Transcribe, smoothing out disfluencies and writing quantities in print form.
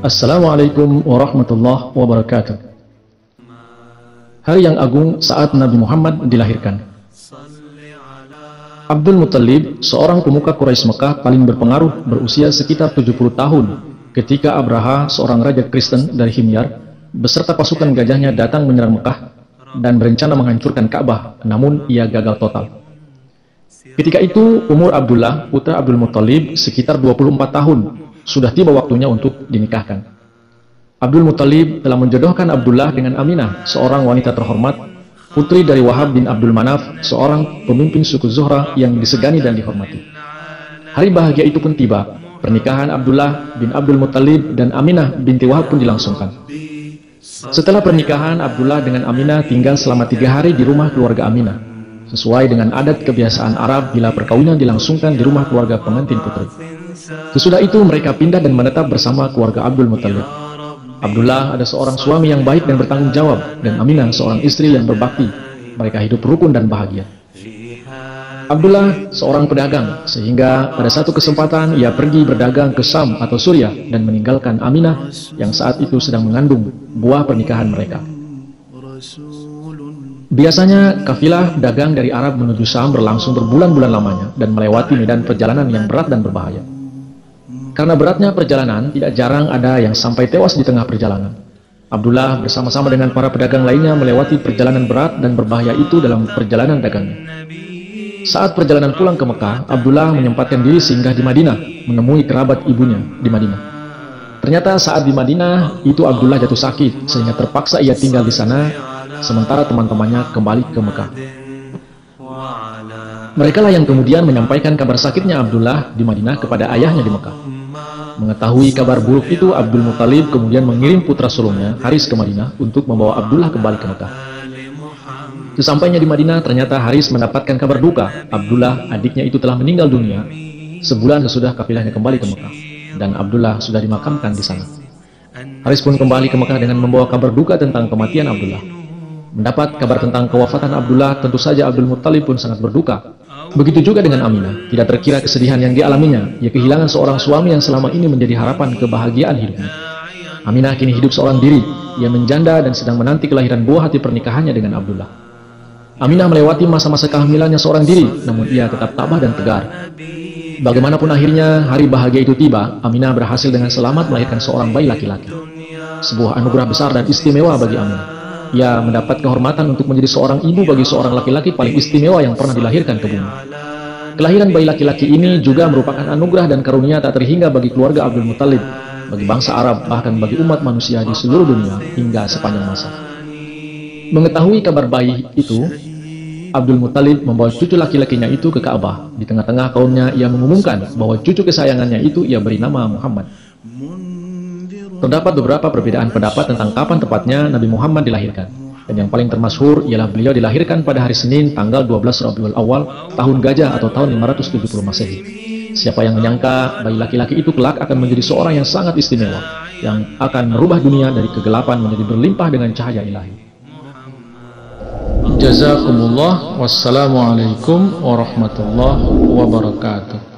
Assalamualaikum warahmatullahi wabarakatuh. Hari yang agung saat Nabi Muhammad dilahirkan. Abdul Muttalib, seorang pemuka Quraisy Mekah paling berpengaruh, berusia sekitar 70 tahun ketika Abraha, seorang raja Kristen dari Himyar, beserta pasukan gajahnya datang menyerang Mekah dan berencana menghancurkan Ka'bah, namun ia gagal total. Ketika itu, umur Abdullah, putra Abdul Muttalib, sekitar 24 tahun. Sudah tiba waktunya untuk dinikahkan. Abdul Muttalib telah menjodohkan Abdullah dengan Aminah, seorang wanita terhormat, putri dari Wahab bin Abdul Manaf, seorang pemimpin suku Zuhra yang disegani dan dihormati. Hari bahagia itu pun tiba. Pernikahan Abdullah bin Abdul Muttalib dan Aminah binti Wahab pun dilangsungkan. Setelah pernikahan, Abdullah dengan Aminah tinggal selama 3 hari di rumah keluarga Aminah, sesuai dengan adat kebiasaan Arab bila perkawinan dilangsungkan di rumah keluarga pengantin putri. Sesudah itu mereka pindah dan menetap bersama keluarga Abdul Muttalib. Abdullah ada seorang suami yang baik dan bertanggung jawab, dan Aminah seorang istri yang berbakti. Mereka hidup rukun dan bahagia. Abdullah seorang pedagang, sehingga pada satu kesempatan ia pergi berdagang ke Syam atau Suriah dan meninggalkan Aminah yang saat itu sedang mengandung buah pernikahan mereka. Biasanya kafilah dagang dari Arab menuju Syam berlangsung berbulan-bulan lamanya dan melewati medan perjalanan yang berat dan berbahaya. Karena beratnya perjalanan, tidak jarang ada yang sampai tewas di tengah perjalanan. Abdullah bersama-sama dengan para pedagang lainnya melewati perjalanan berat dan berbahaya itu dalam perjalanan dagangnya. Saat perjalanan pulang ke Mekah, Abdullah menyempatkan diri singgah di Madinah, menemui kerabat ibunya di Madinah. Ternyata saat di Madinah, itu Abdullah jatuh sakit, sehingga terpaksa ia tinggal di sana, sementara teman-temannya kembali ke Mekah. Mereka lah yang kemudian menyampaikan kabar sakitnya Abdullah di Madinah kepada ayahnya di Mekah. Mengetahui kabar buruk itu, Abdul Muttalib kemudian mengirim putra sulungnya, Haris, ke Madinah untuk membawa Abdullah kembali ke Mekah. Sesampainya di Madinah, ternyata Haris mendapatkan kabar duka. Abdullah, adiknya itu telah meninggal dunia sebulan sesudah kafilahnya kembali ke Mekah, dan Abdullah sudah dimakamkan di sana. Haris pun kembali ke Mekah dengan membawa kabar duka tentang kematian Abdullah. Mendapat kabar tentang kewafatan Abdullah, tentu saja Abdul Muttalib pun sangat berduka. Begitu juga dengan Aminah, tidak terkira kesedihan yang dialaminya. Ia kehilangan seorang suami yang selama ini menjadi harapan kebahagiaan hidupnya. Aminah kini hidup seorang diri. Ia menjanda dan sedang menanti kelahiran buah hati pernikahannya dengan Abdullah. Aminah melewati masa-masa kehamilannya seorang diri, namun ia tetap tabah dan tegar. Bagaimanapun akhirnya hari bahagia itu tiba, Aminah berhasil dengan selamat melahirkan seorang bayi laki-laki. Sebuah anugerah besar dan istimewa bagi Aminah. Ia mendapat kehormatan untuk menjadi seorang ibu bagi seorang laki-laki paling istimewa yang pernah dilahirkan ke bumi. Kelahiran bayi laki-laki ini juga merupakan anugerah dan karunia tak terhingga bagi keluarga Abdul Muttalib, bagi bangsa Arab, bahkan bagi umat manusia di seluruh dunia hingga sepanjang masa. Mengetahui kabar bayi itu, Abdul Muttalib membawa cucu laki-lakinya itu ke Ka'bah. Di tengah-tengah kaumnya, ia mengumumkan bahwa cucu kesayangannya itu ia beri nama Muhammad. Terdapat beberapa perbedaan pendapat tentang kapan tepatnya Nabi Muhammad dilahirkan. Dan yang paling termasyhur ialah beliau dilahirkan pada hari Senin tanggal 12 Rabiul Awal tahun Gajah atau tahun 570 Masehi. Siapa yang menyangka bayi laki-laki itu kelak akan menjadi seorang yang sangat istimewa, yang akan merubah dunia dari kegelapan menjadi berlimpah dengan cahaya ilahi. Jazakumullah. Wassalamualaikum warahmatullahi wabarakatuh.